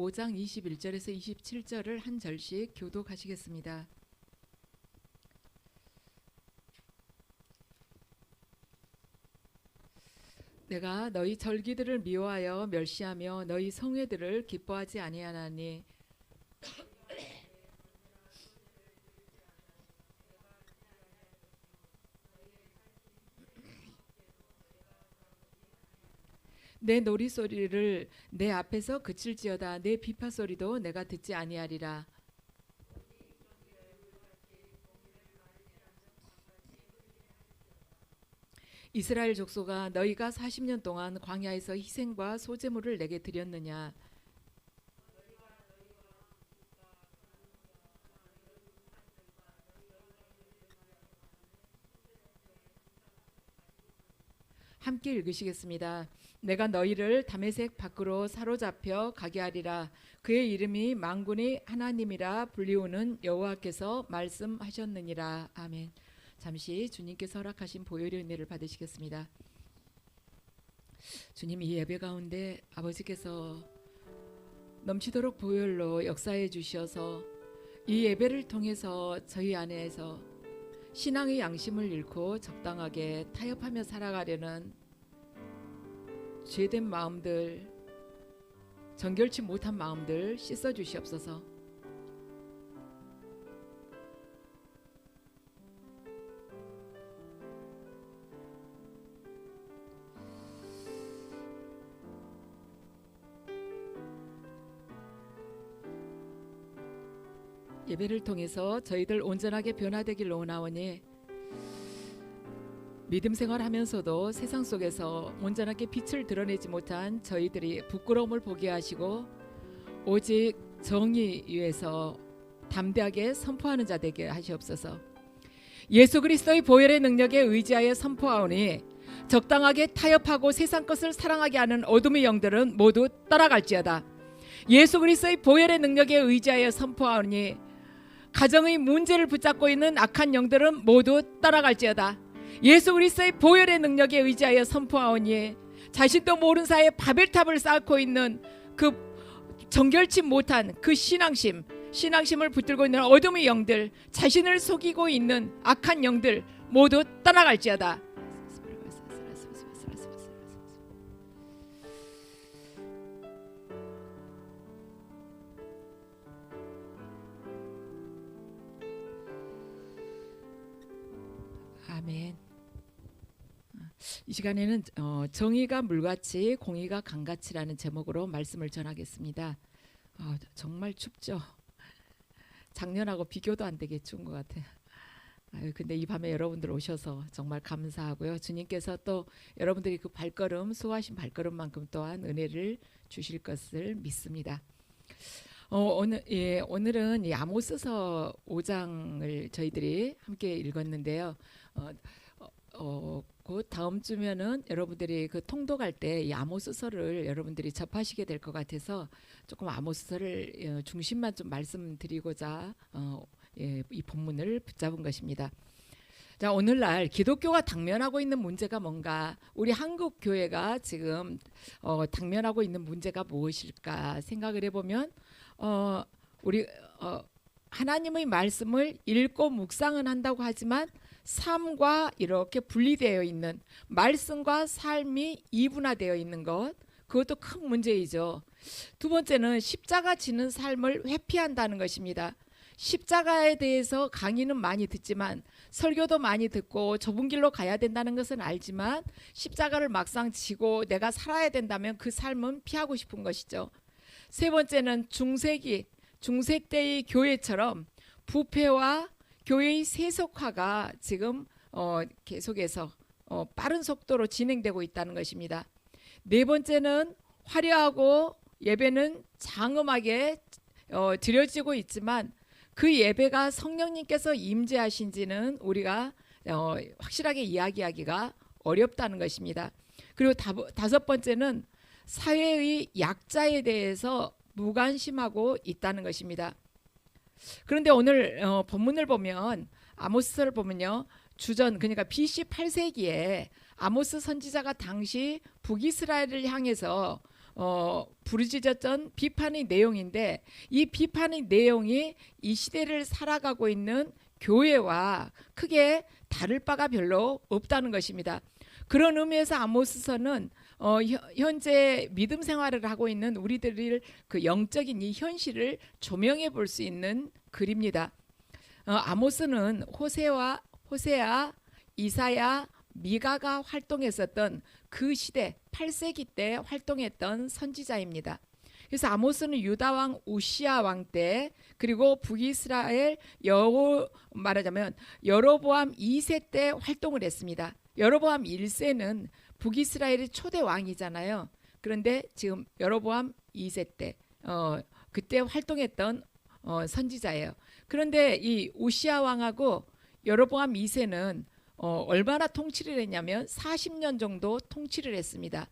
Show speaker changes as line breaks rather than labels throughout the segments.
5장 21절에서 27절을 한 절씩 교독하시겠습니다. 내가 너희 절기들을 미워하여 멸시하며 너희 성회들을 기뻐하지 아니하나니 내 노리소리를 내 앞에서 그칠지어다. 내 비파소리도 내가 듣지 아니하리라. 이스라엘 족속아, 너희가 40년 동안 광야에서 희생과 소제물을 내게 드렸느냐? 함께 읽으시겠습니다. 내가 너희를 다메섹 밖으로 사로잡혀 가게 하리라. 그의 이름이 만군의 하나님이라 불리우는 여호와께서 말씀하셨느니라. 아멘. 잠시 주님께서 허락하신 보혈의 은혜를 받으시겠습니다. 주님, 이 예배 가운데 아버지께서 넘치도록 보혈로 역사해 주셔서 이 예배를 통해서 저희 안에서 신앙의 양심을 잃고 적당하게 타협하며 살아가려는 죄된 마음들, 정결치 못한 마음들 씻어 주시옵소서. 예배를 통해서 저희들 온전하게 변화되길 원하오니 믿음 생활하면서도 세상 속에서 온전하게 빛을 드러내지 못한 저희들이 부끄러움을 보게 하시고 오직 정의 위에서 담대하게 선포하는 자 되게 하시옵소서. 예수 그리스도의 보혈의 능력에 의지하여 선포하오니 적당하게 타협하고 세상 것을 사랑하게 하는 어둠의 영들은 모두 떠나갈지어다. 예수 그리스도의 보혈의 능력에 의지하여 선포하오니 가정의 문제를 붙잡고 있는 악한 영들은 모두 떠나갈지어다. 예수 그리스도의 보혈의 능력에 의지하여 선포하오니 자신도 모르는 사이에 바벨탑을 쌓고 있는 그 정결치 못한 그 신앙심을 붙들고 있는 어둠의 영들, 자신을 속이고 있는 악한 영들 모두 떠나갈지어다. 아멘. 이 시간에는 정의가 물같이 공의가 강같이라는 제목으로 말씀을 전하겠습니다. 정말 춥죠. 작년하고 비교도 안 되게 추운 것 같아요. 근데 이 밤에 여러분들 오셔서 정말 감사하고요. 주님께서 또 여러분들이 그 발걸음, 수고하신 발걸음만큼 또한 은혜를 주실 것을 믿습니다. 오늘은 이 아모스서 5장을 저희들이 함께 읽었는데요. 그 다음 주면은 여러분들이 그 통독할 때 이 아모스서를 여러분들이 접하시게 될 것 같아서 조금 아모스서를 중심만 좀 말씀드리고자 이 본문을 붙잡은 것입니다. 자, 오늘날 기독교가 당면하고 있는 문제가 뭔가, 우리 한국 교회가 지금 당면하고 있는 문제가 무엇일까 생각을 해보면 우리 하나님의 말씀을 읽고 묵상은 한다고 하지만 삶과 이렇게 분리되어 있는, 말씀과 삶이 이분화되어 있는 것, 그것도 큰 문제이죠. 두 번째는 십자가 지는 삶을 회피한다는 것입니다. 십자가에 대해서 강의는 많이 듣지만, 설교도 많이 듣고 좁은 길로 가야 된다는 것은 알지만 십자가를 막상 지고 내가 살아야 된다면 그 삶은 피하고 싶은 것이죠. 세 번째는 중세 때의 교회처럼 부패와 교회의 세속화가 지금 계속해서 빠른 속도로 진행되고 있다는 것입니다. 네 번째는 화려하고 예배는 장엄하게 드려지고 있지만 그 예배가 성령님께서 임재하신지는 우리가 확실하게 이야기하기가 어렵다는 것입니다. 그리고 다섯 번째는 사회의 약자에 대해서 무관심하고 있다는 것입니다. 그런데 오늘 본문을 보면, 아모스서를 보면요, 주전, 그러니까 BC 8세기에 아모스 선지자가 당시 북이스라엘을 향해서 부르짖었던 비판의 내용인데 이 비판의 내용이 이 시대를 살아가고 있는 교회와 크게 다를 바가 별로 없다는 것입니다. 그런 의미에서 아모스서는 현재 믿음 생활을 하고 있는 우리들을 그 영적인 이 현실을 조명해 볼 수 있는 글입니다. 아모스는 호세아, 이사야, 미가가 활동했었던 그 시대 8세기 때 활동했던 선지자입니다. 그래서 아모스는 유다 왕 우시야 왕 때 그리고 북이스라엘 말하자면 여로보암 2세 때 활동을 했습니다. 여로보암 1세는 북이스라엘의 초대 왕이잖아요. 그런데 지금 여로보암 2세 때 그때 활동했던 선지자예요. 그런데 이 우시야 왕하고 여로보암 2세는 얼마나 통치를 했냐면 40년 정도 통치를 했습니다.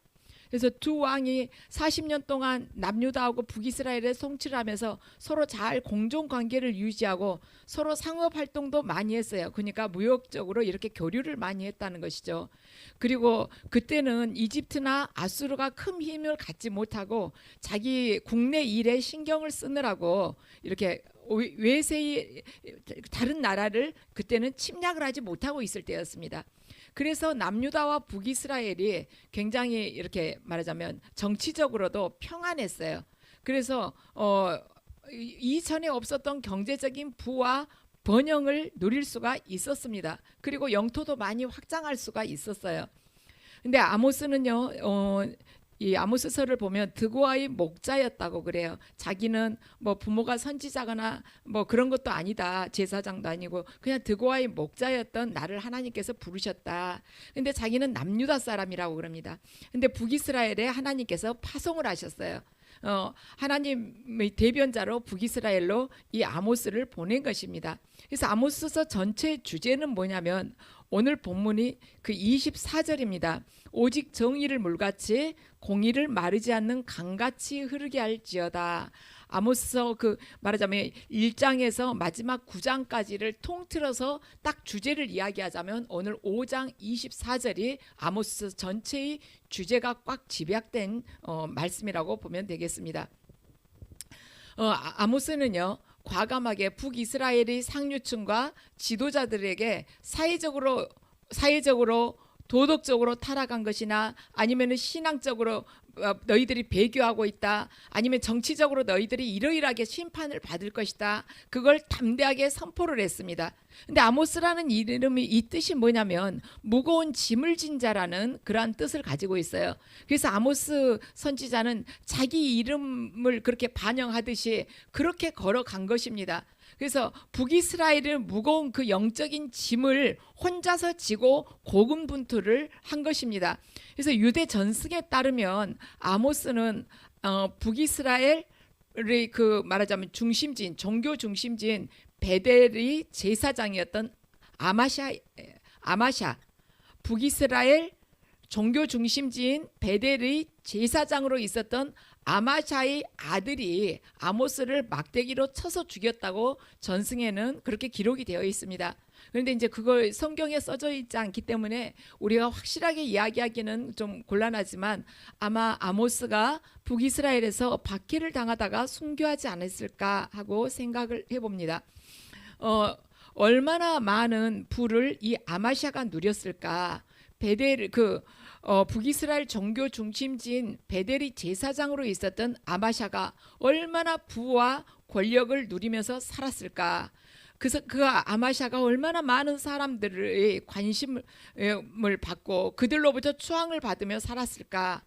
그래서 두 왕이 40년 동안 남유다하고 북이스라엘에 통치를 하면서 서로 잘 공존 관계를 유지하고 서로 상업 활동도 많이 했어요. 그러니까 무역적으로 이렇게 교류를 많이 했다는 것이죠. 그리고 그때는 이집트나 아수르가 큰 힘을 갖지 못하고 자기 국내 일에 신경을 쓰느라고 이렇게 외세의 다른 나라를 그때는 침략을 하지 못하고 있을 때였습니다. 그래서 남유다와 북이스라엘이 굉장히 이렇게 말하자면 정치적으로도 평안했어요. 그래서 이전에 없었던 경제적인 부와 번영을 누릴 수가 있었습니다. 그리고 영토도 많이 확장할 수가 있었어요. 근데 아모스는요, 이 아모스서를 보면 드고아의 목자였다고 그래요. 자기는 뭐 부모가 선지자거나 뭐 그런 것도 아니다. 제사장도 아니고 그냥 드고아의 목자였던 나를 하나님께서 부르셨다. 근데 자기는 남유다 사람이라고 그럽니다. 근데 북이스라엘에 하나님께서 파송을 하셨어요. 하나님의 대변자로 북이스라엘로 이 아모스를 보낸 것입니다. 그래서 아모스서 전체 주제는 뭐냐면 오늘 본문이 그 24절입니다. 오직 정의를 물같이 공의를 마르지 않는 강같이 흐르게 할지어다. 아모스서 그 말하자면 1장에서 마지막 9장까지를 통틀어서 딱 주제를 이야기하자면 오늘 5장 24절이 아모스 전체의 주제가 꽉 집약된 말씀이라고 보면 되겠습니다. 아모스는요, 과감하게 북이스라엘의 상류층과 지도자들에게 사회적으로 도덕적으로 타락한 것이나 아니면 신앙적으로 너희들이 배교하고 있다, 아니면 정치적으로 너희들이 이러이러하게 심판을 받을 것이다, 그걸 담대하게 선포를 했습니다. 근데 아모스라는 이름이 이 뜻이 뭐냐면 무거운 짐을 진 자라는 그러한 뜻을 가지고 있어요. 그래서 아모스 선지자는 자기 이름을 그렇게 반영하듯이 그렇게 걸어간 것입니다. 그래서 북이스라엘은 무거운 그 영적인 짐을 혼자서 지고 고군분투를 한 것입니다. 그래서 유대 전승에 따르면 아모스는 북이스라엘의 그 말하자면 중심지인, 종교 중심지인 베델의 제사장이었던 아마샤, 북이스라엘 종교 중심지인 베델의 제사장으로 있었던 아마샤의 아들이 아모스를 막대기로 쳐서 죽였다고 전승에는 그렇게 기록이 되어 있습니다. 그런데 이제 그걸 성경에 써져 있지 않기 때문에 우리가 확실하게 이야기하기는 좀 곤란하지만 아마 아모스가 북이스라엘에서 박해를 당하다가 순교하지 않았을까 하고 생각을 해봅니다. 얼마나 많은 부를 이 아마샤가 누렸을까. 베델 북이스라엘 종교 중심지인 베델이 제사장으로 있었던 아마샤가 얼마나 부와 권력을 누리면서 살았을까. 그래서 그 아마샤가 얼마나 많은 사람들의 관심을 받고 그들로부터 추앙을 받으며 살았을까.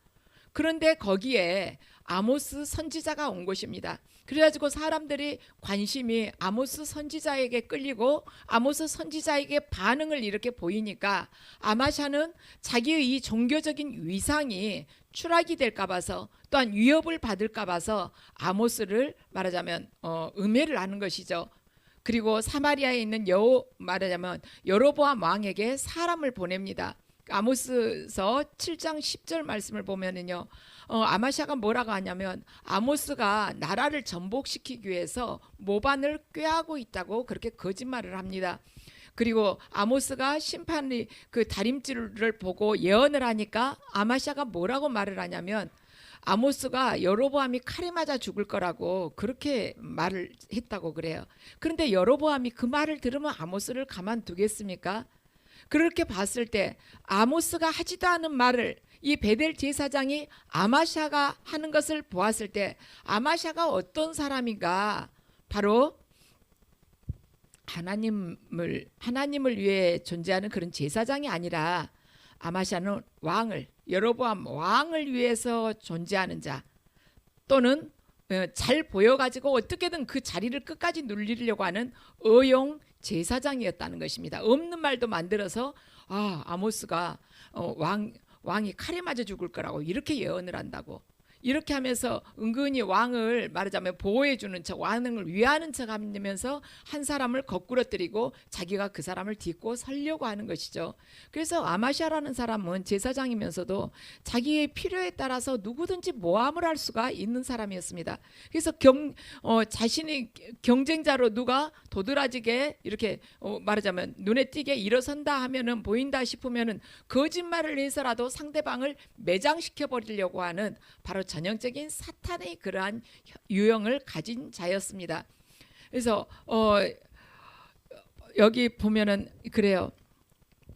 그런데 거기에 아모스 선지자가 온 것입니다. 그래가지고 사람들이 관심이 아모스 선지자에게 끌리고 아모스 선지자에게 반응을 이렇게 보이니까 아마샤는 자기의 이 종교적인 위상이 추락이 될까 봐서 또한 위협을 받을까 봐서 아모스를 말하자면 음해를 하는 것이죠. 그리고 사마리아에 있는 말하자면 여로보암 왕에게 사람을 보냅니다. 아모스서 7장 10절 말씀을 보면은요, 아마샤가 뭐라고 하냐면 아모스가 나라를 전복시키기 위해서 모반을 꾀하고 있다고 그렇게 거짓말을 합니다. 그리고 아모스가 심판의 그 다림질을 보고 예언을 하니까 아마샤가 뭐라고 말을 하냐면 아모스가 여로보암이 칼에 맞아 죽을 거라고 그렇게 말을 했다고 그래요. 그런데 여로보암이 그 말을 들으면 아모스를 가만두겠습니까? 그렇게 봤을 때 아모스가 하지도 않은 말을 이 베델 제사장이 아마샤가 하는 것을 보았을 때 아마샤가 어떤 사람인가? 바로 하나님을 위해 존재하는 그런 제사장이 아니라 아마샤는 여로보암 왕을 위해서 존재하는 자, 또는 잘 보여가지고 어떻게든 그 자리를 끝까지 누리려고 하는 의용 제사장이었다는 것입니다. 없는 말도 만들어서 아모스가 왕이 칼에 맞아 죽을 거라고 이렇게 예언을 한다고. 이렇게 하면서 은근히 왕을 말하자면 보호해주는 척, 왕을 위하는 척 하면서 한 사람을 거꾸러뜨리고 자기가 그 사람을 딛고 서려고 하는 것이죠. 그래서 아마샤라는 사람은 제사장이면서도 자기의 필요에 따라서 누구든지 모함을 할 수가 있는 사람이었습니다. 그래서 자신의 경쟁자로 누가 도드라지게 이렇게 말하자면 눈에 띄게 일어선다 하면은, 보인다 싶으면은 거짓말을 해서라도 상대방을 매장시켜 버리려고 하는 바로 전형적인 사탄의 그러한 유형을 가진 자였습니다. 그래서 여기 보면은 그래요.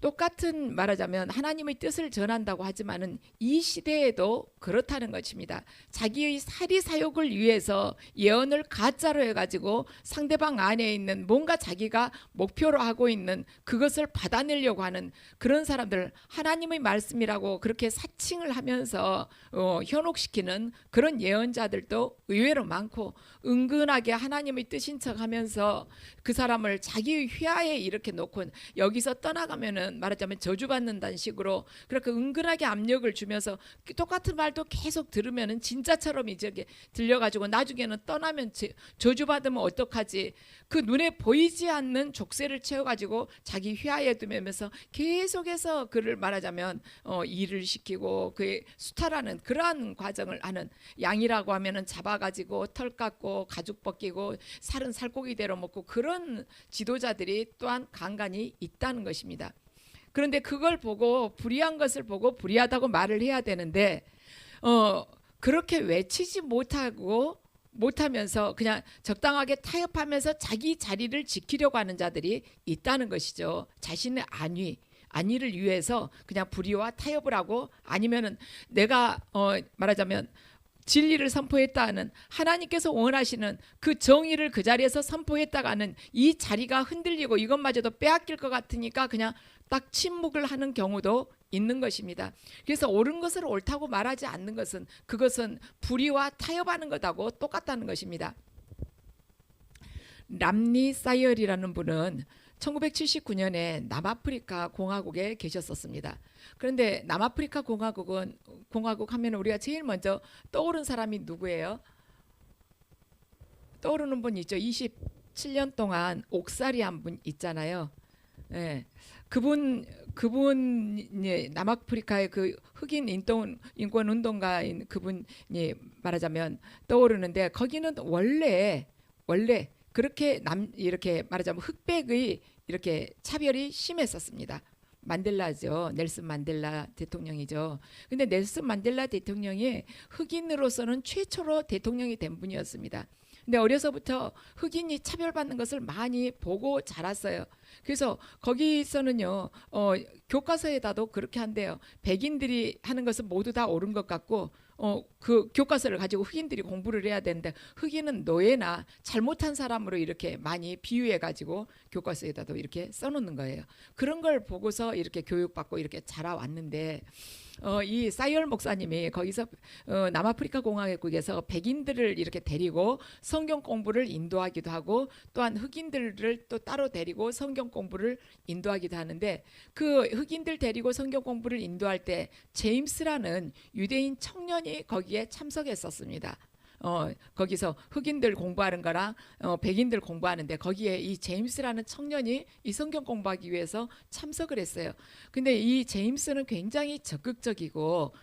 똑같은 말하자면 하나님의 뜻을 전한다고 하지만은 이 시대에도 그렇다는 것입니다. 자기의 사리 사욕을 위해서 예언을 가짜로 해가지고 상대방 안에 있는 뭔가 자기가 목표로 하고 있는 그것을 받아내려고 하는 그런 사람들, 하나님의 말씀이라고 그렇게 사칭을 하면서 현혹시키는 그런 예언자들도 의외로 많고, 은근하게 하나님의 뜻인 척하면서 그 사람을 자기의 휘하에 이렇게 놓고 여기서 떠나가면은 말하자면 저주받는다는 식으로 그렇게 은근하게 압력을 주면서 똑같은 말도 계속 들으면은 진짜처럼 이제 들려가지고 나중에는 떠나면 저주받으면 어떡하지, 그 눈에 보이지 않는 족쇄를 채워가지고 자기 휘하에 두면서 계속해서 그를 말하자면 일을 시키고 그의 수탈하는 그러한 과정을 하는, 양이라고 하면은 잡아가지고 털 깎고 가죽 벗기고 살은 살코기대로 먹고 그런 지도자들이 또한 간간히 있다는 것입니다. 그런데 그걸 보고 불의한 것을 보고 불의하다고 말을 해야 되는데 그렇게 외치지 못하면서 그냥 적당하게 타협하면서 자기 자리를 지키려고 하는 자들이 있다는 것이죠. 자신의 안위를 위해서 그냥 불의와 타협을 하고, 아니면은 내가 말하자면 진리를 선포했다는, 하나님께서 원하시는 그 정의를 그 자리에서 선포했다가는 이 자리가 흔들리고 이것마저도 빼앗길 것 같으니까 그냥 딱 침묵을 하는 경우도 있는 것입니다. 그래서 옳은 것을 옳다고 말하지 않는 것은 그것은 불의와 타협하는 것하고 똑같다는 것입니다. 람니 사이얼이라는 분은 1979년에 남아프리카 공화국에 계셨었습니다. 그런데 남아프리카 공화국 하면 우리가 제일 먼저 떠오른 사람이 누구예요? 떠오르는 분 있죠. 27년 동안 옥살이 한 분 있잖아요. 네. 그분 남아프리카의 그 흑인 인권 운동가인 그분이 말하자면 떠오르는데, 거기는 원래 그렇게 이렇게 말하자면 흑백의 이렇게 차별이 심했었습니다. 만델라죠. 넬슨 만델라 대통령이죠. 근데 넬슨 만델라 대통령이 흑인으로서는 최초로 대통령이 된 분이었습니다. 근데 어려서부터 흑인이 차별받는 것을 많이 보고 자랐어요. 그래서 거기서는요, 교과서에다도 그렇게 한대요. 백인들이 하는 것은 모두 다 옳은 것 같고, 그 교과서를 가지고 흑인들이 공부를 해야 되는데 흑인은 노예나 잘못한 사람으로 이렇게 많이 비유해 가지고 교과서에다도 이렇게 써놓는 거예요. 그런 걸 보고서 이렇게 교육받고 이렇게 자라왔는데, 이 사이얼 목사님이 거기서 남아프리카 공화국에서 백인들을 이렇게 데리고 성경 공부를 인도하기도 하고, 또한 흑인들을 또 따로 데리고 성경 공부를 인도하기도 하는데, 그 흑인들 데리고 성경 공부를 인도할 때 제임스라는 유대인 청년이 거기에 참석했었습니다. 거기서 흑인들 공부하는 거랑 백인들 공부하는데 거기에 이 제임스라는 청년이 이 성경 공부하기 위해서 참석을 했어요. 근데 이 제임스는 굉장히 적극적이고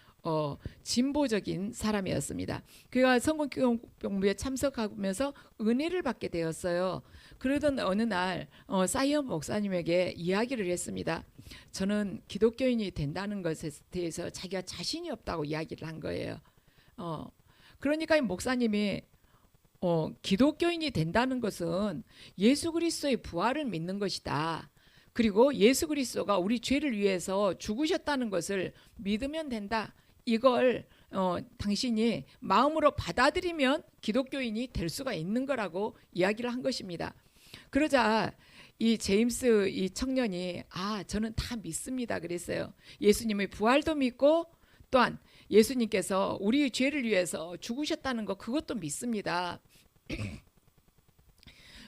진보적인 사람이었습니다. 그가 성경 공부에 참석하면서 은혜를 받게 되었어요. 그러던 어느 날 사이언 목사님에게 이야기를 했습니다. 저는 기독교인이 된다는 것에 대해서 자기가 자신이 없다고 이야기를 한 거예요. 그러니까 이 목사님이 기독교인이 된다는 것은 예수 그리스도의 부활을 믿는 것이다. 그리고 예수 그리스도가 우리 죄를 위해서 죽으셨다는 것을 믿으면 된다. 이걸 당신이 마음으로 받아들이면 기독교인이 될 수가 있는 거라고 이야기를 한 것입니다. 그러자 이 제임스 이 청년이 저는 다 믿습니다 그랬어요. 예수님의 부활도 믿고 또한 예수님께서 우리 죄를 위해서 죽으셨다는 거 그것도 믿습니다.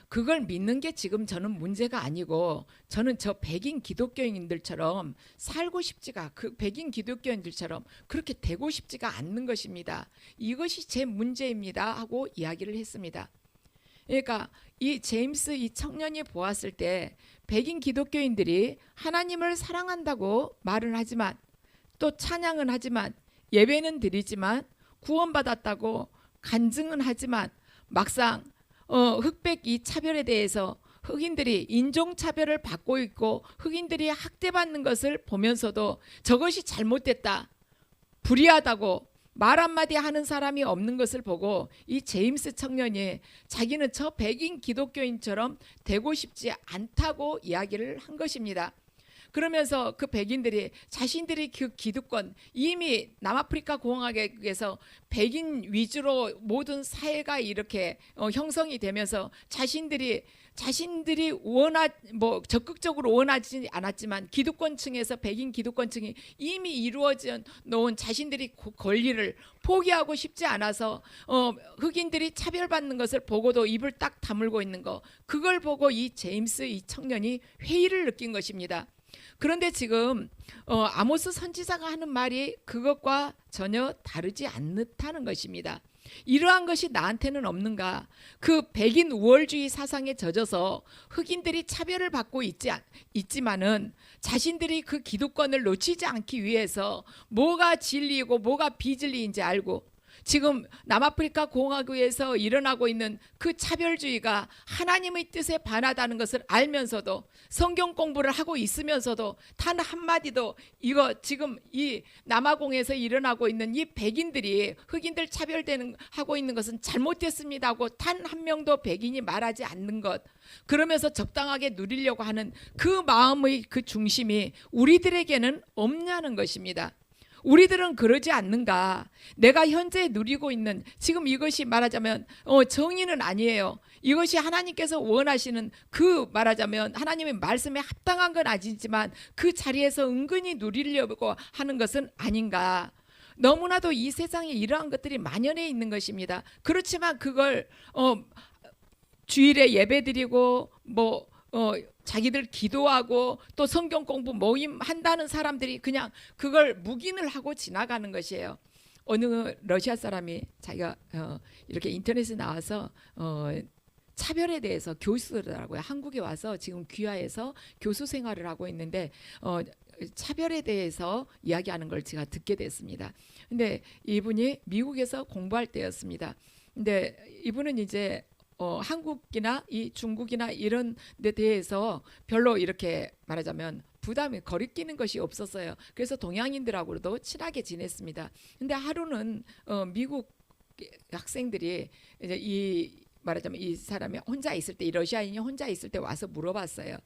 그걸 믿는 게 지금 저는 문제가 아니고 저는 저 백인 기독교인들처럼 살고 싶지가 그 백인 기독교인들처럼 그렇게 되고 싶지가 않는 것입니다. 이것이 제 문제입니다 하고 이야기를 했습니다. 그러니까 이 제임스 이 청년이 보았을 때 백인 기독교인들이 하나님을 사랑한다고 말은 하지만 또 찬양은 하지만 예배는 드리지만 구원받았다고 간증은 하지만 막상 흑백 이 차별에 대해서 흑인들이 인종차별을 받고 있고 흑인들이 학대받는 것을 보면서도 저것이 잘못됐다, 불의하다고 말 한마디 하는 사람이 없는 것을 보고 이 제임스 청년이 자기는 저 백인 기독교인처럼 되고 싶지 않다고 이야기를 한 것입니다. 그러면서 그 백인들이 자신들이 그 기득권 이미 남아프리카 공화국에서 백인 위주로 모든 사회가 이렇게 형성이 되면서 자신들이 적극적으로 원하지 않았지만 기득권층에서 백인 기득권층이 이미 이루어져 놓은 자신들이 권리를 포기하고 싶지 않아서 흑인들이 차별받는 것을 보고도 입을 딱 다물고 있는 거, 그걸 보고 이 제임스 이 청년이 회의를 느낀 것입니다. 그런데 지금 아모스 선지자가 하는 말이 그것과 전혀 다르지 않다는 것입니다. 이러한 것이 나한테는 없는가? 그 백인 우월주의 사상에 젖어서 흑인들이 차별을 받고 있지만은 자신들이 그 기득권을 놓치지 않기 위해서 뭐가 진리이고 뭐가 비진리인지 알고 지금 남아프리카 공화국에서 일어나고 있는 그 차별주의가 하나님의 뜻에 반하다는 것을 알면서도 성경 공부를 하고 있으면서도 단 한마디도 이거 지금 이 남아공에서 일어나고 있는 이 백인들이 흑인들 하고 있는 것은 잘못됐습니다 하고 단 한 명도 백인이 말하지 않는 것, 그러면서 적당하게 누리려고 하는 그 마음의 그 중심이 우리들에게는 없냐는 것입니다. 우리들은 그러지 않는가? 내가 현재 누리고 있는 지금 이것이 말하자면 정의는 아니에요. 이것이 하나님께서 원하시는 그 말하자면 하나님의 말씀에 합당한 건 아니지만 그 자리에서 은근히 누리려고 하는 것은 아닌가? 너무나도 이 세상에 이러한 것들이 만연해 있는 것입니다. 그렇지만 그걸 주일에 예배드리고 자기들 기도하고 또 성경 공부 모임 한다는 사람들이 그냥 그걸 묵인을 하고 지나가는 것이에요. 어느 러시아 사람이 자기가 이렇게 인터넷에 나와서 차별에 대해서 교수더라고요. 한국에 와서 지금 귀화해서 교수 생활을 하고 있는데 차별에 대해서 이야기하는 걸 제가 듣게 됐습니다. 근데 이분이 미국에서 공부할 때였습니다. 근데 이분은 이제 한국이나 이 중국이나 이런 데 대해서 별로 이렇게 말하자면 부담이 거리끼는 것이 없었어요. 그래서 동양인들하고도 친하게 지냈습니다. 근데 하루는 미국 학생들이 이제 이 말하자면 이 사람이 혼자 있을 때, 이 러시아인이 혼자 있을 때 와서 물어봤어요.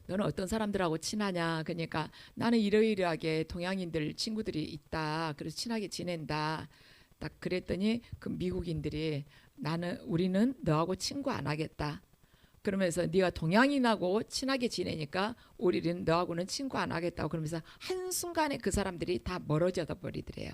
너는 어떤 사람들하고 친하냐? 그러니까 나는 이러이러하게 동양인들 친구들이 있다. 그래서 친하게 지낸다. 딱 그랬더니 그 미국인들이 우리는 너하고 친구 안 하겠다. 그러면서 네가 동양인하고 친하게 지내니까 우리는 너하고는 친구 안 하겠다고 그러면서 한순간에 그 사람들이 다 멀어져 버리더래요.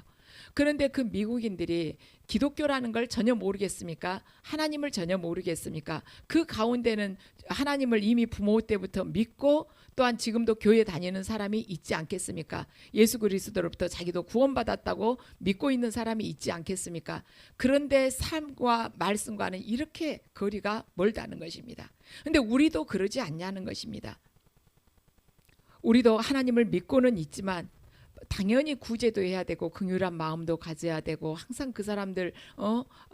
그런데 그 미국인들이 기독교라는 걸 전혀 모르겠습니까? 하나님을 전혀 모르겠습니까? 그 가운데는 하나님을 이미 부모 때부터 믿고 또한 지금도 교회 다니는 사람이 있지 않겠습니까? 예수 그리스도로부터 자기도 구원받았다고 믿고 있는 사람이 있지 않겠습니까? 그런데 삶과 말씀과는 이렇게 거리가 멀다는 것입니다. 그런데 우리도 그러지 않냐는 것입니다. 우리도 하나님을 믿고는 있지만 당연히 구제도 해야 되고 긍휼한 마음도 가져야 되고 항상 그 사람들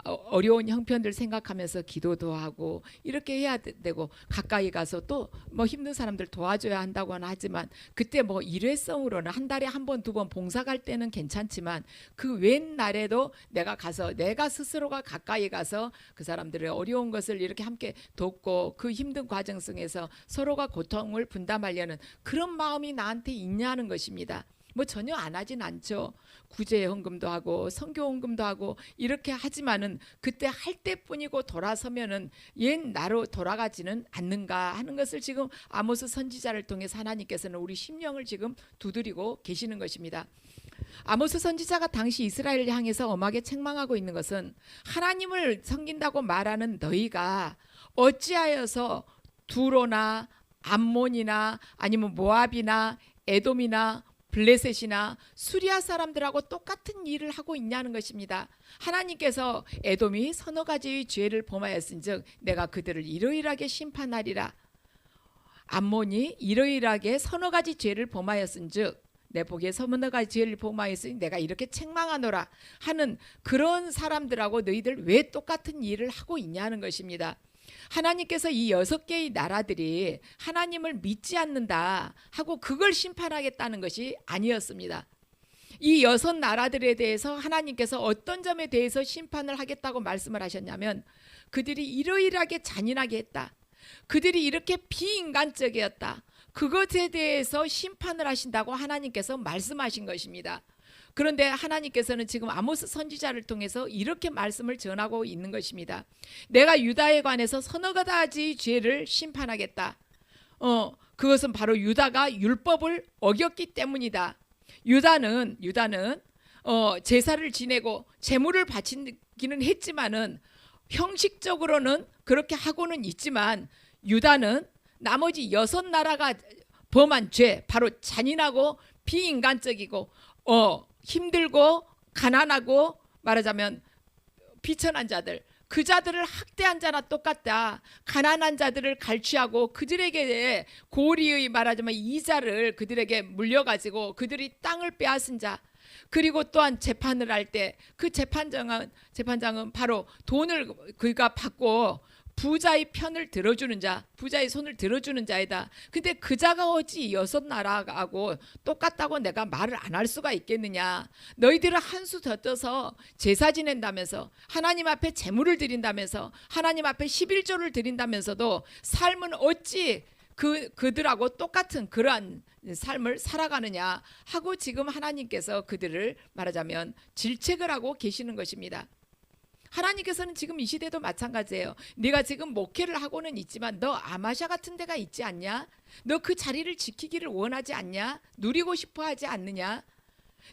어려운 형편들 생각하면서 기도도 하고 이렇게 해야 되고 가까이 가서 또 뭐 힘든 사람들 도와줘야 한다고는 하지만 그때 뭐 일회성으로는 한 달에 한 번, 두 번 봉사 갈 때는 괜찮지만 그 웬 날에도 내가 가서 내가 스스로가 가까이 가서 그 사람들의 어려운 것을 이렇게 함께 돕고 그 힘든 과정 속에서 서로가 고통을 분담하려는 그런 마음이 나한테 있냐는 것입니다. 뭐 전혀 안 하진 않죠. 구제 헌금도 하고 선교 헌금도 하고 이렇게 하지만은 그때 할 때뿐이고 돌아서면은 옛 나로 돌아가지는 않는가 하는 것을 지금 아모스 선지자를 통해서 하나님께서는 우리 심령을 지금 두드리고 계시는 것입니다. 아모스 선지자가 당시 이스라엘을 향해서 엄하게 책망하고 있는 것은 하나님을 섬긴다고 말하는 너희가 어찌하여서 두로나 암몬이나 아니면 모압이나 에돔이나 블레셋이나 수리아 사람들하고 똑같은 일을 하고 있냐는 것입니다. 하나님께서 에돔이 서너 가지의 죄를 범하였은즉 내가 그들을 이러이러하게 심판하리라. 암몬이 이러이러하게 서너 가지 죄를 범하였은즉 내 보기에 서너 가지 죄를 범하였으니 내가 이렇게 책망하노라 하는 그런 사람들하고 너희들 왜 똑같은 일을 하고 있냐는 것입니다. 하나님께서 이 6개의 나라들이 하나님을 믿지 않는다 하고 그걸 심판하겠다는 것이 아니었습니다. 이 6 나라들에 대해서 하나님께서 어떤 점에 대해서 심판을 하겠다고 말씀을 하셨냐면 그들이 이러이러하게 잔인하게 했다. 그들이 이렇게 비인간적이었다. 그것에 대해서 심판을 하신다고 하나님께서 말씀하신 것입니다. 그런데 하나님께서는 지금 아모스 선지자를 통해서 이렇게 말씀을 전하고 있는 것입니다. 내가 유다에 관해서 서너 가지 죄를 심판하겠다. 그것은 바로 유다가 율법을 어겼기 때문이다. 유다는 제사를 지내고 제물을 바치기는 했지만은 형식적으로는 그렇게 하고는 있지만 유다는 나머지 6 나라가 범한 죄, 바로 잔인하고 비인간적이고 힘들고 가난하고 말하자면 비천한 자들, 그 자들을 학대한 자나 똑같다. 가난한 자들을 갈취하고 그들에게 고리의 말하자면 이자를 그들에게 물려가지고 그들이 땅을 빼앗은 자, 그리고 또한 재판을 할 때 그 재판장은 바로 돈을 그가 받고 부자의 편을 들어주는 자, 부자의 손을 들어주는 자이다. 근데 그 자가 어찌 6 나라하고 똑같다고 내가 말을 안 할 수가 있겠느냐. 너희들은 한 수 더 떠서 제사 지낸다면서 하나님 앞에 제물을 드린다면서 하나님 앞에 11조를 드린다면서도 삶은 어찌 그들하고 똑같은 그러한 삶을 살아가느냐 하고 지금 하나님께서 그들을 말하자면 질책을 하고 계시는 것입니다. 하나님께서는 지금 이 시대도 마찬가지예요. 네가 지금 목회를 하고는 있지만 너 아마샤 같은 데가 있지 않냐? 너 그 자리를 지키기를 원하지 않냐? 누리고 싶어 하지 않느냐?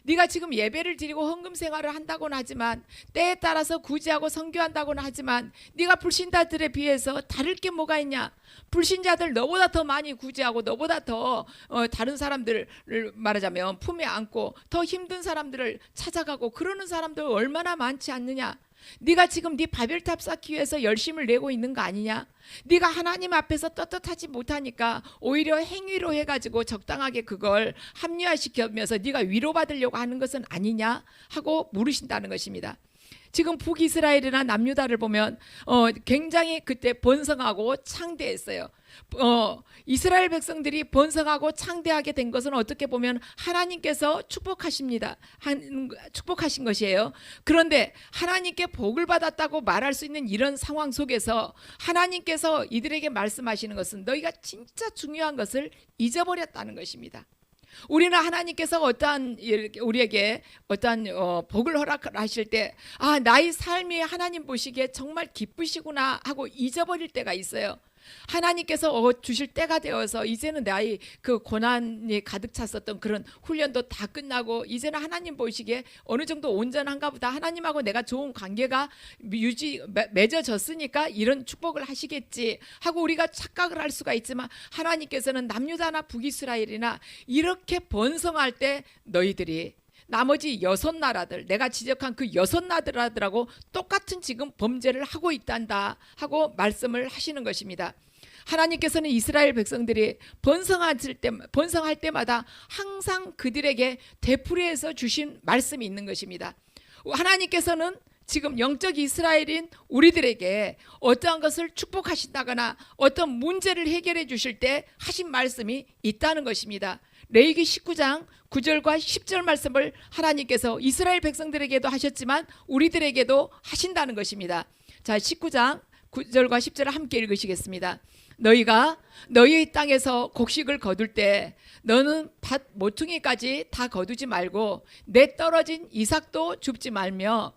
네가 지금 예배를 드리고 헌금 생활을 한다고는 하지만 때에 따라서 구제하고 선교한다고는 하지만 네가 불신자들에 비해서 다를 게 뭐가 있냐? 불신자들 너보다 더 많이 구제하고 너보다 더 다른 사람들을 말하자면 품에 안고 더 힘든 사람들을 찾아가고 그러는 사람들 얼마나 많지 않느냐? 네가 지금 네 바벨탑 쌓기 위해서 열심을 내고 있는 거 아니냐? 네가 하나님 앞에서 떳떳하지 못하니까 오히려 행위로 해가지고 적당하게 그걸 합리화시키면서 네가 위로받으려고 하는 것은 아니냐? 하고 물으신다는 것입니다. 지금 북이스라엘이나 남유다를 보면 굉장히 그때 번성하고 창대했어요. 이스라엘 백성들이 번성하고 창대하게 된 것은 어떻게 보면 하나님께서 축복하신 것이에요. 그런데 하나님께 복을 받았다고 말할 수 있는 이런 상황 속에서 하나님께서 이들에게 말씀하시는 것은 너희가 진짜 중요한 것을 잊어버렸다는 것입니다. 우리는 하나님께서 우리에게 어떠한 복을 허락하실 때 나의 삶이 하나님 보시기에 정말 기쁘시구나 하고 잊어버릴 때가 있어요. 하나님께서 주실 때가 되어서 이제는 나의 그 고난이 가득 찼었던 그런 훈련도 다 끝나고 이제는 하나님 보시기에 어느 정도 온전한가 보다, 하나님하고 내가 좋은 관계가 맺어졌으니까 이런 축복을 하시겠지 하고 우리가 착각을 할 수가 있지만 하나님께서는 남유다나 북이스라엘이나 이렇게 번성할 때 너희들이 나머지 6 나라들, 내가 지적한 그 6 나라들하고 똑같은 지금 범죄를 하고 있단다 하고 말씀을 하시는 것입니다. 하나님께서는 이스라엘 백성들이 번성할 때마다 항상 그들에게 되풀이해서 주신 말씀이 있는 것입니다. 하나님께서는 지금 영적 이스라엘인 우리들에게 어떠한 것을 축복하신다거나 어떤 문제를 해결해 주실 때 하신 말씀이 있다는 것입니다. 레위기 19장 9절과 10절 말씀을 하나님께서 이스라엘 백성들에게도 하셨지만 우리들에게도 하신다는 것입니다. 자, 19장 9절과 10절을 함께 읽으시겠습니다. 너희가 너희의 땅에서 곡식을 거둘 때 너는 밭 모퉁이까지 다 거두지 말고 내 떨어진 이삭도 줍지 말며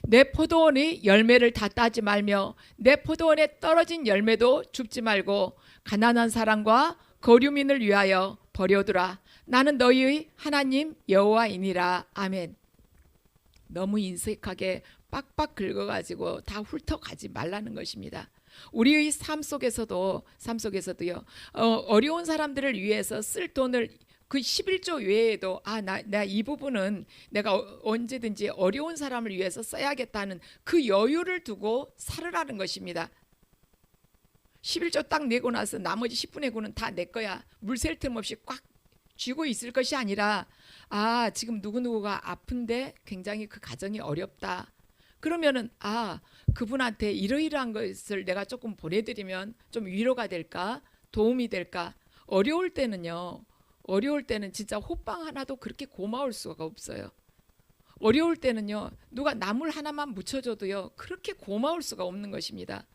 내 포도원의 열매를 다 따지 말며 내 포도원에 떨어진 열매도 줍지 말고 가난한 사람과 거류민을 위하여 버려두라. 나는 너희의 하나님 여호와이니라. 아멘. 너무 인색하게 빡빡 긁어가지고 다 훑어가지 말라는 것입니다. 우리의 삶 속에서도요, 어려운 사람들을 위해서 쓸 돈을 그 11조 외에도 나 이 부분은 내가 언제든지 어려운 사람을 위해서 써야겠다는 그 여유를 두고 살으라는 것입니다. 11조 딱 내고 나서 나머지 10분의 9는 다 내 거야. 물샐 틈 없이 꽉 쥐고 있을 것이 아니라 지금 누구누구가 아픈데 굉장히 그 가정이 어렵다. 그러면은 그분한테 이러이러한 것을 내가 조금 보내드리면 좀 위로가 될까? 도움이 될까? 어려울 때는 진짜 호빵 하나도 그렇게 고마울 수가 없어요. 어려울 때는요, 누가 나물 하나만 묻혀줘도요, 그렇게 고마울 수가 없는 것입니다.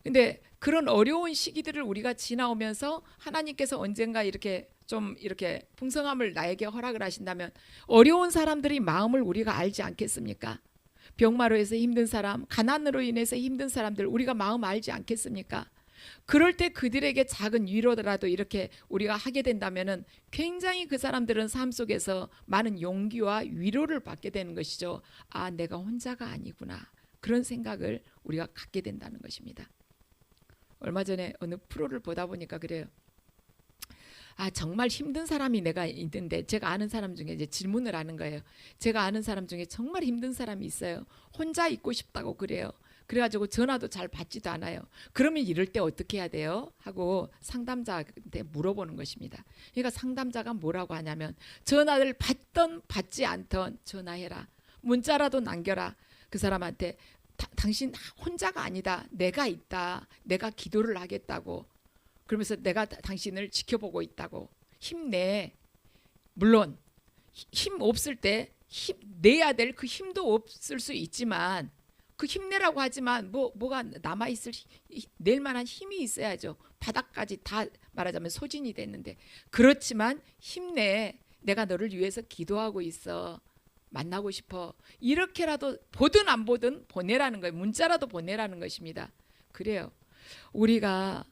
근데 그런 어려운 시기들을 우리가 지나오면서 하나님께서 언젠가 이렇게 풍성함을 나에게 허락을 하신다면 어려운 사람들의 마음을 우리가 알지 않겠습니까? 병마로 해서 힘든 사람, 가난으로 인해서 힘든 사람들 우리가 마음 알지 않겠습니까? 그럴 때 그들에게 작은 위로라도 이렇게 우리가 하게 된다면은 굉장히 그 사람들은 삶 속에서 많은 용기와 위로를 받게 되는 것이죠. 내가 혼자가 아니구나. 그런 생각을 우리가 갖게 된다는 것입니다. 얼마 전에 어느 프로를 보다 보니까 그래요. 정말 힘든 사람이 내가 있는데 제가 아는 사람 중에 이제 질문을 하는 거예요. 제가 아는 사람 중에 정말 힘든 사람이 있어요. 혼자 있고 싶다고 그래요. 그래가지고 전화도 잘 받지도 않아요. 그러면 이럴 때 어떻게 해야 돼요? 하고 상담자한테 물어보는 것입니다. 그러니까 상담자가 뭐라고 하냐면 전화를 받던 받지 않던 전화해라. 문자라도 남겨라. 그 사람한테 당신 혼자가 아니다. 내가 있다. 내가 기도를 하겠다고. 그러면서 내가 당신을 지켜보고 있다고. 힘내. 물론 힘 없을 때 내야 될 그 힘도 없을 수 있지만 그 힘내라고 하지만 뭐가 남아있을 낼 만한 힘이 있어야죠. 바닥까지 다 말하자면 소진이 됐는데 그렇지만 힘내. 내가 너를 위해서 기도하고 있어. 만나고 싶어. 이렇게라도 보든 안 보든 보내라는 거예요. 문자라도 보내라는 것입니다. 그래요. 우리가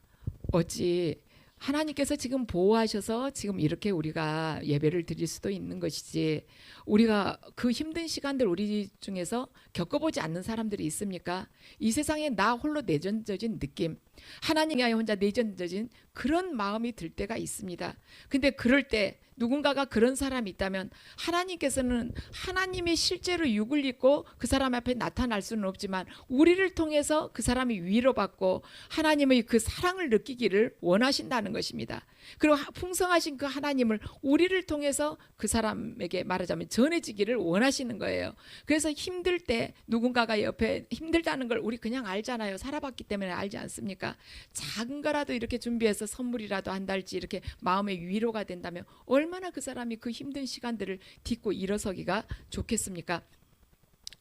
어찌 하나님께서 지금 보호하셔서 지금 이렇게 우리가 예배를 드릴 수도 있는 것이지 우리가 그 힘든 시간들 우리 중에서 겪어보지 않는 사람들이 있습니까? 이 세상에 나 홀로 내전져진 느낌, 하나님이 혼자 내전져진 그런 마음이 들 때가 있습니다. 근데 그럴 때 누군가가 그런 사람이 있다면 하나님께서는 하나님이 실제로 육을 입고 그 사람 앞에 나타날 수는 없지만 우리를 통해서 그 사람이 위로받고 하나님의 그 사랑을 느끼기를 원하신다는 것입니다. 그리고 풍성하신 그 하나님을 우리를 통해서 그 사람에게 말하자면 전해지기를 원하시는 거예요. 그래서 힘들 때 누군가가 옆에 힘들다는 걸 우리 그냥 알잖아요. 살아봤기 때문에 알지 않습니까? 작은 거라도 이렇게 준비해서 선물이라도 한달치 이렇게 마음의 위로가 된다면 얼마나 그 사람이 그 힘든 시간들을 딛고 일어서기가 좋겠습니까?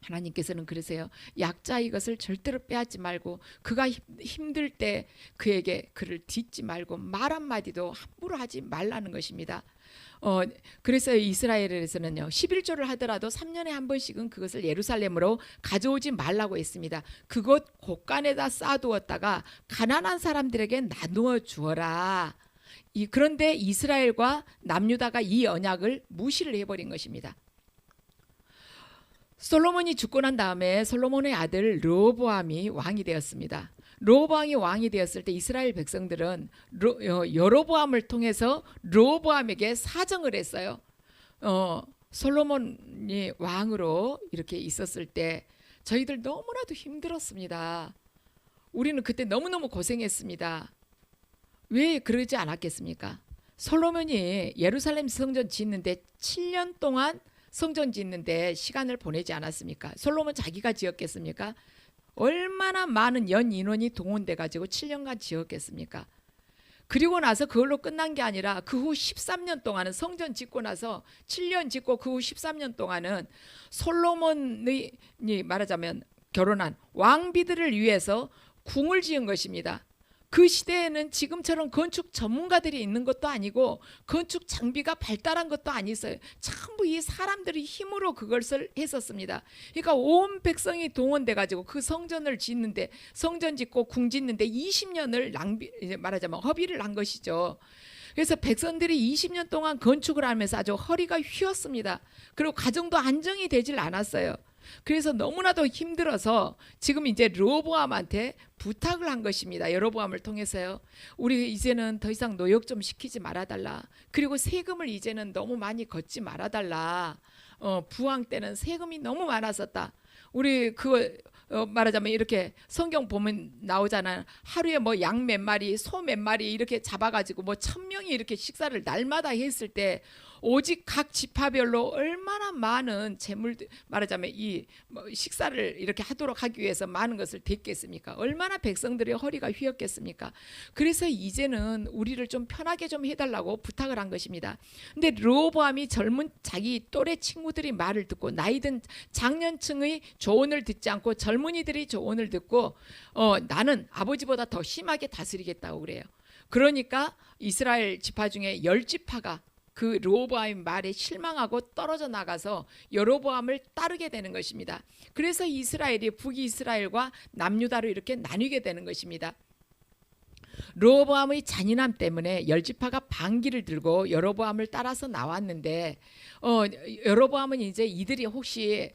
하나님께서는 그러세요. 약자의 것을 절대로 빼앗지 말고 그가 힘들 때 그에게 그를 딛지 말고 말 한마디도 함부로 하지 말라는 것입니다. 그래서 이스라엘에서는요 11조를 하더라도 3년에 한 번씩은 그것을 예루살렘으로 가져오지 말라고 했습니다. 그곳 곳간에다 쌓아두었다가 가난한 사람들에게 나누어 주어라. 그런데 이스라엘과 남유다가 이 언약을 무시를 해버린 것입니다. 솔로몬이 죽고 난 다음에 솔로몬의 아들 르호보암이 왕이 되었습니다. 르호보암이 왕이 되었을 때 이스라엘 백성들은 여로보암을 통해서 르호보암에게 사정을 했어요. 솔로몬이 왕으로 이렇게 있었을 때 저희들 너무나도 힘들었습니다. 우리는 그때 너무너무 고생했습니다. 왜 그러지 않았겠습니까? 솔로몬이 예루살렘 성전 짓는데 7년 동안 성전 짓는데 시간을 보내지 않았습니까? 솔로몬 자기가 지었겠습니까? 얼마나 많은 연 인원이 동원돼 가지고 7년간 지었겠습니까? 그리고 나서 그걸로 끝난 게 아니라 그 후 13년 동안은 성전 짓고 나서 7년 짓고 그 후 13년 동안은 솔로몬이 말하자면 결혼한 왕비들을 위해서 궁을 지은 것입니다. 그 시대에는 지금처럼 건축 전문가들이 있는 것도 아니고 건축 장비가 발달한 것도 아니었어요. 전부 이 사람들이 힘으로 그것을 했었습니다. 그러니까 온 백성이 동원돼 가지고 그 성전을 짓는데, 성전 짓고 궁 짓는데 20년을 말하자면 허비를 한 것이죠. 그래서 백성들이 20년 동안 건축을 하면서 아주 허리가 휘었습니다. 그리고 가정도 안정이 되질 않았어요. 그래서 너무나도 힘들어서 지금 이제 르호보암한테 부탁을 한 것입니다. 여로보암을 통해서요. 우리 이제는 더 이상 노역 좀 시키지 말아달라. 그리고 세금을 이제는 너무 많이 걷지 말아달라. 부왕 때는 세금이 너무 많았었다. 우리 그거 말하자면 이렇게 성경 보면 나오잖아요. 하루에 뭐 양 몇 마리, 소 몇 마리 이렇게 잡아가지고 뭐 1000명이 이렇게 식사를 날마다 했을 때 오직 각 지파별로 얼마나 많은 재물, 말하자면 이 식사를 이렇게 하도록 하기 위해서 많은 것을 댔겠습니까? 얼마나 백성들의 허리가 휘었겠습니까? 그래서 이제는 우리를 좀 편하게 좀 해달라고 부탁을 한 것입니다. 근데 르호보암이 젊은 자기 또래 친구들이 말을 듣고, 나이든 장년층의 조언을 듣지 않고 젊은이들이 조언을 듣고 나는 아버지보다 더 심하게 다스리겠다고 그래요. 그러니까 이스라엘 지파 중에 10지파가 그 르호보암의 말에 실망하고 떨어져 나가서 여로보암을 따르게 되는 것입니다. 그래서 이스라엘이 북이스라엘과 남유다로 이렇게 나뉘게 되는 것입니다. 르호보암의 잔인함 때문에 10지파가 반기를 들고 여로보암을 따라서 나왔는데 여로보암은 이제 이들이 혹시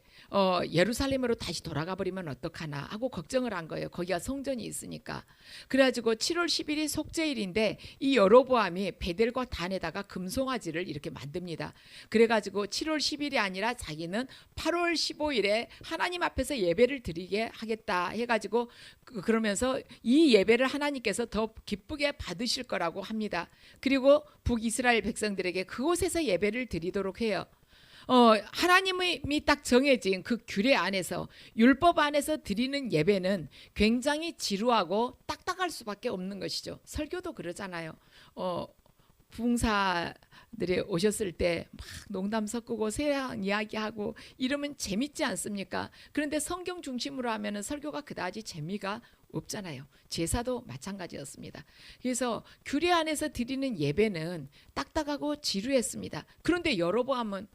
예루살렘으로 다시 돌아가 버리면 어떡하나 하고 걱정을 한 거예요. 거기가 성전이 있으니까. 그래가지고 7월 10일이 속죄일인데 이 여로보암이 베델과 단에다가 금송아지를 이렇게 만듭니다. 그래가지고 7월 10일이 아니라 자기는 8월 15일에 하나님 앞에서 예배를 드리게 하겠다 해가지고 그러면서 이 예배를 하나님께서 더 기쁘게 받으실 거라고 합니다. 그리고 북이스라엘 백성들에게 그곳에서 예배를 드리도록 해요. 하나님이 딱 정해진 그 규례 안에서, 율법 안에서 드리는 예배는 굉장히 지루하고 딱딱할 수밖에 없는 것이죠. 설교도 그러잖아요. 부흥사들이 오셨을 때 막 농담 섞고 세상 이야기하고 이러면 재밌지 않습니까? 그런데 성경 중심으로 하면은 설교가 그다지 재미가 없잖아요. 제사도 마찬가지였습니다. 그래서 규례 안에서 드리는 예배는 딱딱하고 지루했습니다. 그런데 여로보암은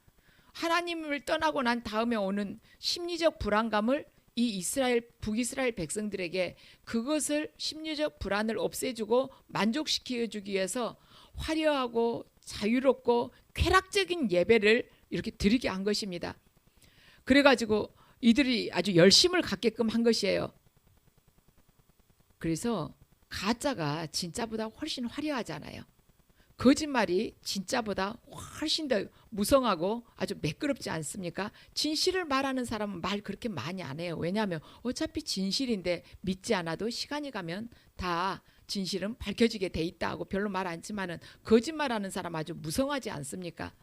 하나님을 떠나고 난 다음에 오는 심리적 불안감을 이 이스라엘, 북이스라엘 백성들에게 그것을 심리적 불안을 없애주고 만족시켜주기 위해서 화려하고 자유롭고 쾌락적인 예배를 이렇게 드리게 한 것입니다. 그래가지고 이들이 아주 열심을 갖게끔 한 것이에요. 그래서 가짜가 진짜보다 훨씬 화려하잖아요. 거짓말이 진짜보다 훨씬 더 무성하고 아주 매끄럽지 않습니까? 진실을 말하는 사람은 말 그렇게 많이 안 해요. 왜냐하면 어차피 진실인데 믿지 않아도 시간이 가면 다 진실은 밝혀지게 돼 있다 하고 별로 말 안 하지만은 거짓말하는 사람 아주 무성하지 않습니까?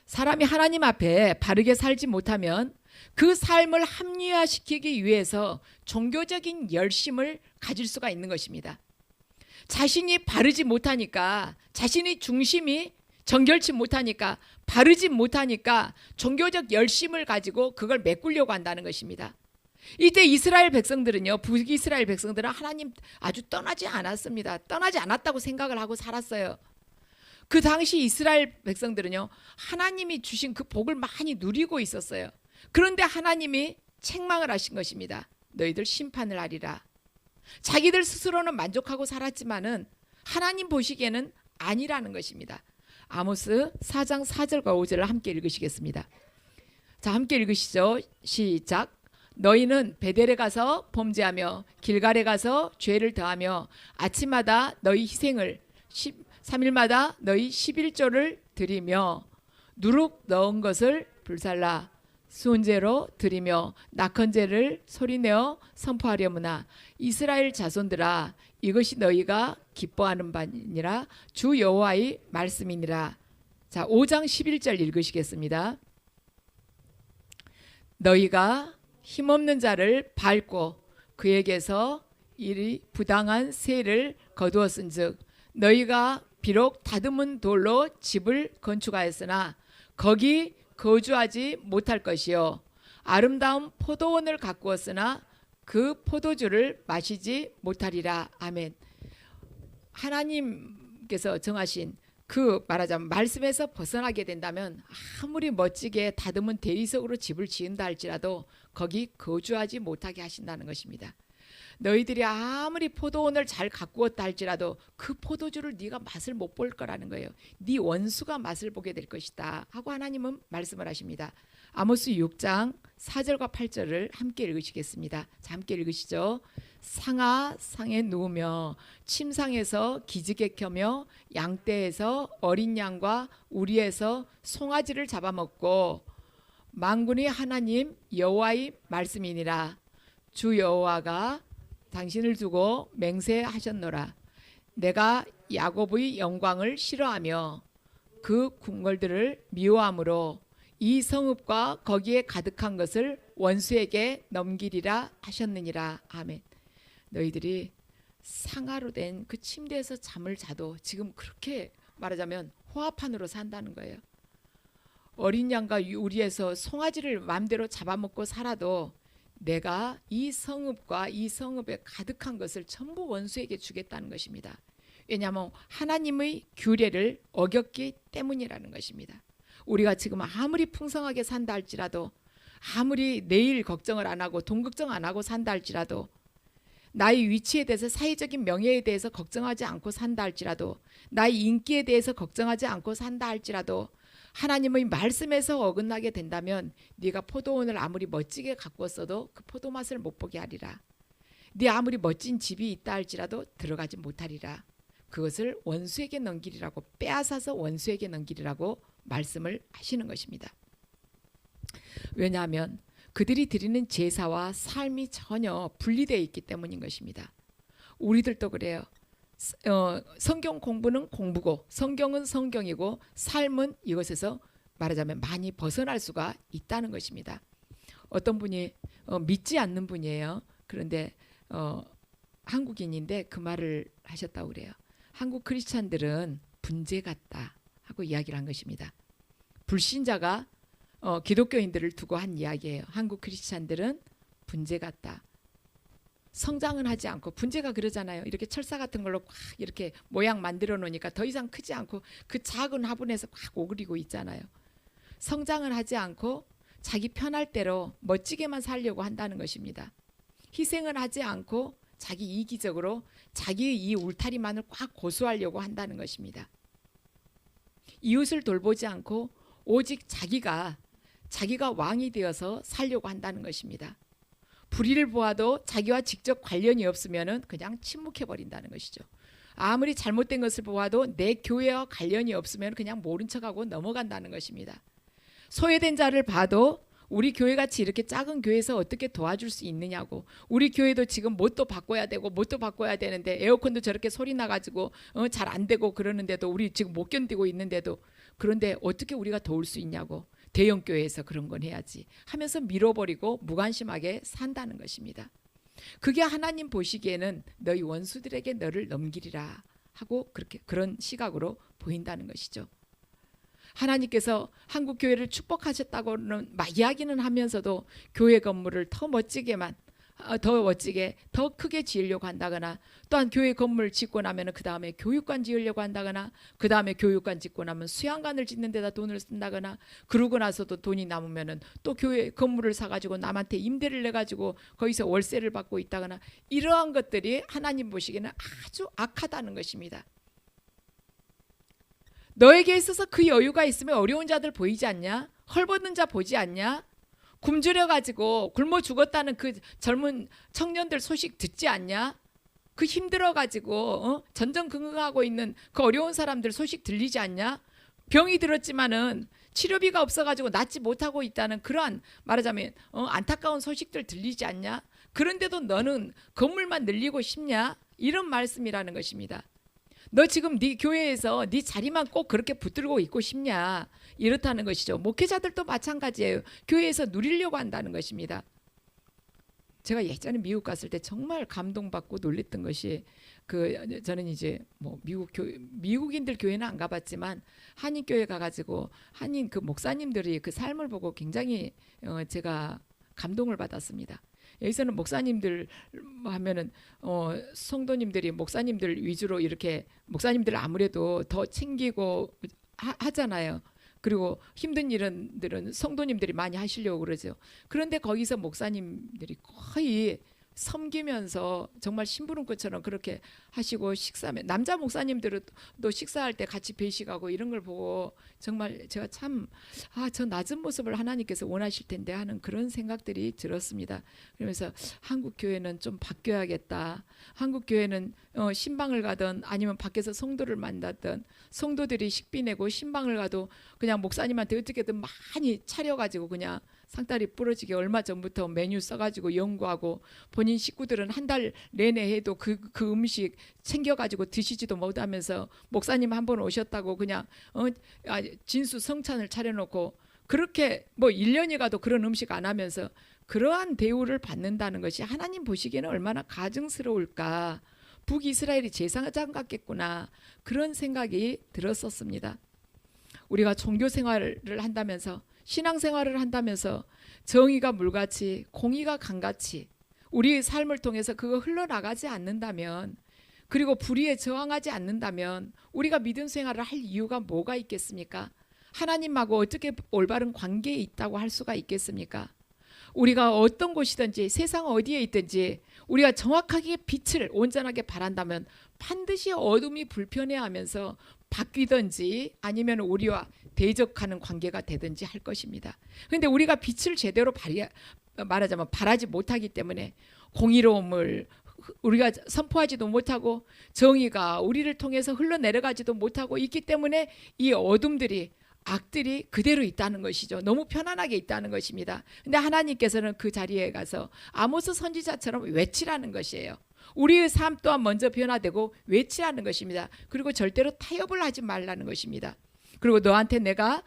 사람이 하나님 앞에 바르게 살지 못하면 그 삶을 합리화시키기 위해서 종교적인 열심을 가질 수가 있는 것입니다. 자신이 바르지 못하니까, 자신의 중심이 정결치 못하니까, 바르지 못하니까 종교적 열심을 가지고 그걸 메꾸려고 한다는 것입니다. 이때 이스라엘 백성들은요, 북이스라엘 백성들은 하나님 아주 떠나지 않았습니다. 떠나지 않았다고 생각을 하고 살았어요. 그 당시 이스라엘 백성들은요, 하나님이 주신 그 복을 많이 누리고 있었어요. 그런데 하나님이 책망을 하신 것입니다. 너희들 심판을 하리라. 자기들 스스로는 만족하고 살았지만은 하나님 보시기에는 아니라는 것입니다. 아모스 4장 4절과 5절을 함께 읽으시겠습니다. 자, 함께 읽으시죠. 시작. 너희는 베델에 가서 범죄하며 길갈에 가서 죄를 더하며 아침마다 너희 희생을 3일마다 너희 11조를 드리며 누룩 넣은 것을 불살라 수은제로 드리며 낙헌제를 소리내어 선포하려무나 이스라엘 자손들아 이것이 너희가 기뻐하는 바니라 주 여호와의 말씀이니라. 자, 5장 11절 읽으시겠습니다. 너희가 힘없는 자를 밟고 그에게서 이 부당한 세를 거두었은즉 너희가 비록 다듬은 돌로 집을 건축하였으나 거기 거주하지 못할 것이요 아름다운 포도원을 가꾸었으나 그 포도주를 마시지 못하리라. 아멘. 하나님께서 정하신 그 말하자면 말씀에서 벗어나게 된다면 아무리 멋지게 다듬은 대리석으로 집을 지은다 할지라도 거기 거주하지 못하게 하신다는 것입니다. 너희들이 아무리 포도원을 잘 가꾸었다 할지라도 그 포도주를 네가 맛을 못 볼 거라는 거예요. 네 원수가 맛을 보게 될 것이다 하고 하나님은 말씀을 하십니다. 아모스 6장 4절과 8절을 함께 읽으시겠습니다. 자, 함께 읽으시죠. 상아 상에 누우며 침상에서 기지개 켜며 양떼에서 어린 양과 우리에서 송아지를 잡아먹고 만군의 하나님 여호와의 말씀이니라. 주 여호와가 당신을 두고 맹세하셨노라. 내가 야곱의 영광을 싫어하며 그 궁궐들을 미워함으로 이 성읍과 거기에 가득한 것을 원수에게 넘기리라 하셨느니라. 아멘. 너희들이 상아로 된 그 침대에서 잠을 자도 지금 그렇게 말하자면 호화판으로 산다는 거예요. 어린 양과 우리에서 송아지를 마음대로 잡아먹고 살아도 내가 이 성읍과 이 성읍에 가득한 것을 전부 원수에게 주겠다는 것입니다. 왜냐하면 하나님의 규례를 어겼기 때문이라는 것입니다. 우리가 지금 아무리 풍성하게 산다 할지라도 아무리 내일 걱정을 안 하고 돈 걱정 안 하고 산다 할지라도 나의 위치에 대해서 사회적인 명예에 대해서 걱정하지 않고 산다 할지라도 나의 인기에 대해서 걱정하지 않고 산다 할지라도 하나님의 말씀에서 어긋나게 된다면 네가 포도원을 아무리 멋지게 가꾸었어도 그 포도 맛을 못 보게 하리라. 네 아무리 멋진 집이 있다 할지라도 들어가지 못하리라. 그것을 원수에게 넘기리라고 빼앗아서 원수에게 넘기리라고 말씀을 하시는 것입니다. 왜냐하면 그들이 드리는 제사와 삶이 전혀 분리되어 있기 때문인 것입니다. 우리들도 그래요. 성경 공부는 공부고 성경은 성경이고 삶은 이것에서 말하자면 많이 벗어날 수가 있다는 것입니다. 어떤 분이 믿지 않는 분이에요. 그런데 한국인인데 그 말을 하셨다고 그래요. 한국 크리스찬들은 분재 같다 하고 이야기를 한 것입니다. 불신자가 기독교인들을 두고 한 이야기예요. 한국 크리스찬들은 분재 같다. 성장은 하지 않고 분재가 그러잖아요. 이렇게 철사 같은 걸로 꽉 이렇게 모양 만들어 놓으니까 더 이상 크지 않고 그 작은 화분에서 꽉 오그리고 있잖아요. 성장을 하지 않고 자기 편할 대로 멋지게만 살려고 한다는 것입니다. 희생을 하지 않고 자기 이기적으로 자기의 이 울타리만을 꽉 고수하려고 한다는 것입니다. 이웃을 돌보지 않고 오직 자기가 왕이 되어서 살려고 한다는 것입니다. 불의를 보아도 자기와 직접 관련이 없으면 그냥 침묵해버린다는 것이죠. 아무리 잘못된 것을 보아도 내 교회와 관련이 없으면 그냥 모른 척하고 넘어간다는 것입니다. 소외된 자를 봐도 우리 교회같이 이렇게 작은 교회에서 어떻게 도와줄 수 있느냐고, 우리 교회도 지금 뭣도 바꿔야 되고 뭣도 바꿔야 되는데 에어컨도 저렇게 소리 나가지고 잘 안 되고 그러는데도 우리 지금 못 견디고 있는데도 그런데 어떻게 우리가 도울 수 있냐고, 대형 교회에서 그런 건 해야지 하면서 밀어버리고 무관심하게 산다는 것입니다. 그게 하나님 보시기에는 너희 원수들에게 너를 넘기리라 하고 그런 시각으로 보인다는 것이죠. 하나님께서 한국 교회를 축복하셨다고는 막 이야기는 하면서도 교회 건물을 더 멋지게 더 크게 지으려고 한다거나, 또한 교회 건물 짓고 나면 그 다음에 교육관 지으려고 한다거나, 그 다음에 교육관 짓고 나면 수양관을 짓는 데다 돈을 쓴다거나, 그러고 나서도 돈이 남으면 또 교회 건물을 사가지고 남한테 임대를 내가지고 거기서 월세를 받고 있다거나, 이러한 것들이 하나님 보시기에는 아주 악하다는 것입니다. 너에게 있어서 그 여유가 있으면 어려운 자들 보이지 않냐? 헐벗는 자 보지 않냐? 굶주려가지고 굶어 죽었다는 그 젊은 청년들 소식 듣지 않냐? 그 힘들어가지고 전전긍긍하고 있는 그 어려운 사람들 소식 들리지 않냐? 병이 들었지만은 치료비가 없어가지고 낫지 못하고 있다는 그러한 말하자면 안타까운 소식들 들리지 않냐? 그런데도 너는 건물만 늘리고 싶냐? 이런 말씀이라는 것입니다. 너 지금 네 교회에서 네 자리만 꼭 그렇게 붙들고 있고 싶냐? 이렇다는 것이죠. 목회자들도 마찬가지예요. 교회에서 누리려고 한다는 것입니다. 제가 예전에 미국 갔을 때 정말 감동받고 놀랬던 것이 저는 이제 뭐 미국인들 교회는 안 가봤지만 한인 교회 가가지고 한인 그 목사님들이 그 삶을 보고 굉장히 제가 감동을 받았습니다. 여기서는 목사님들 하면은 성도님들이 목사님들 위주로 이렇게 목사님들 아무래도 더 챙기고 하잖아요. 그리고 힘든 일들은 성도님들이 많이 하시려고 그러죠. 그런데 거기서 목사님들이 거의 섬기면서 정말 심부름꾼처럼 그렇게 하시고 식사하면 남자 목사님들은 또 식사할 때 같이 배식하고 이런 걸 보고 정말 제가 참 저 낮은 모습을 하나님께서 원하실 텐데 하는 그런 생각들이 들었습니다. 그러면서 한국 교회는 좀 바뀌어야겠다. 한국 교회는 신방을 가든 아니면 밖에서 성도를 만나든 성도들이 식비 내고 신방을 가도 그냥 목사님한테 어떻게든 많이 차려가지고 그냥 상다리 부러지게 얼마 전부터 메뉴 써가지고 연구하고 본인 식구들은 한 달 내내 해도 그 음식 챙겨가지고 드시지도 못하면서 목사님 한 번 오셨다고 그냥 진수 성찬을 차려놓고 그렇게 뭐 1년이 가도 그런 음식 안 하면서 그러한 대우를 받는다는 것이 하나님 보시기에는 얼마나 가증스러울까. 북이스라엘이 제사장 같겠구나 그런 생각이 들었었습니다. 우리가 종교 생활을 한다면서 신앙생활을 한다면서 정의가 물같이 공의가 강같이 우리의 삶을 통해서 그거 흘러나가지 않는다면 그리고 불의에 저항하지 않는다면 우리가 믿음 생활을 할 이유가 뭐가 있겠습니까? 하나님하고 어떻게 올바른 관계에 있다고 할 수가 있겠습니까? 우리가 어떤 곳이든지 세상 어디에 있든지 우리가 정확하게 빛을 온전하게 바란다면 반드시 어둠이 불편해하면서 바뀌든지 아니면 우리와 대적하는 관계가 되든지 할 것입니다. 그런데 우리가 빛을 제대로 말하자면 발하지 못하기 때문에 공의로움을 우리가 선포하지도 못하고 정의가 우리를 통해서 흘러내려가지도 못하고 있기 때문에 이 어둠들이 악들이 그대로 있다는 것이죠. 너무 편안하게 있다는 것입니다. 근데 하나님께서는 그 자리에 가서 아모스 선지자처럼 외치라는 것이에요. 우리의 삶 또한 먼저 변화되고 외치라는 것입니다. 그리고 절대로 타협을 하지 말라는 것입니다. 그리고 너한테 내가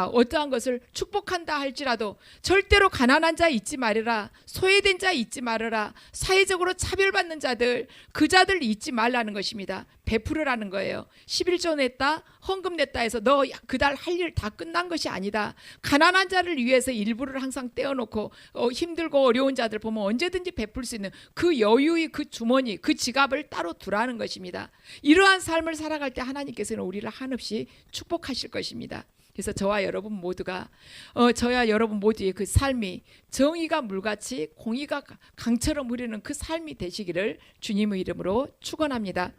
어떠한 것을 축복한다 할지라도 절대로 가난한 자 잊지 말아라. 소외된 자 잊지 말아라. 사회적으로 차별받는 자들 그 자들 잊지 말라는 것입니다. 베풀으라는 거예요. 11조 냈다 헌금 냈다 해서 너 그달 할 일 다 끝난 것이 아니다. 가난한 자를 위해서 일부를 항상 떼어놓고 힘들고 어려운 자들 보면 언제든지 베풀 수 있는 그 여유의 그 주머니 그 지갑을 따로 두라는 것입니다. 이러한 삶을 살아갈 때 하나님께서는 우리를 한없이 축복하실 것입니다. 그래서 저와 여러분 모두가 저와 여러분 모두의 그 삶이 정의가 물같이 공의가 강처럼 흐르는 그 삶이 되시기를 주님의 이름으로 축원합니다.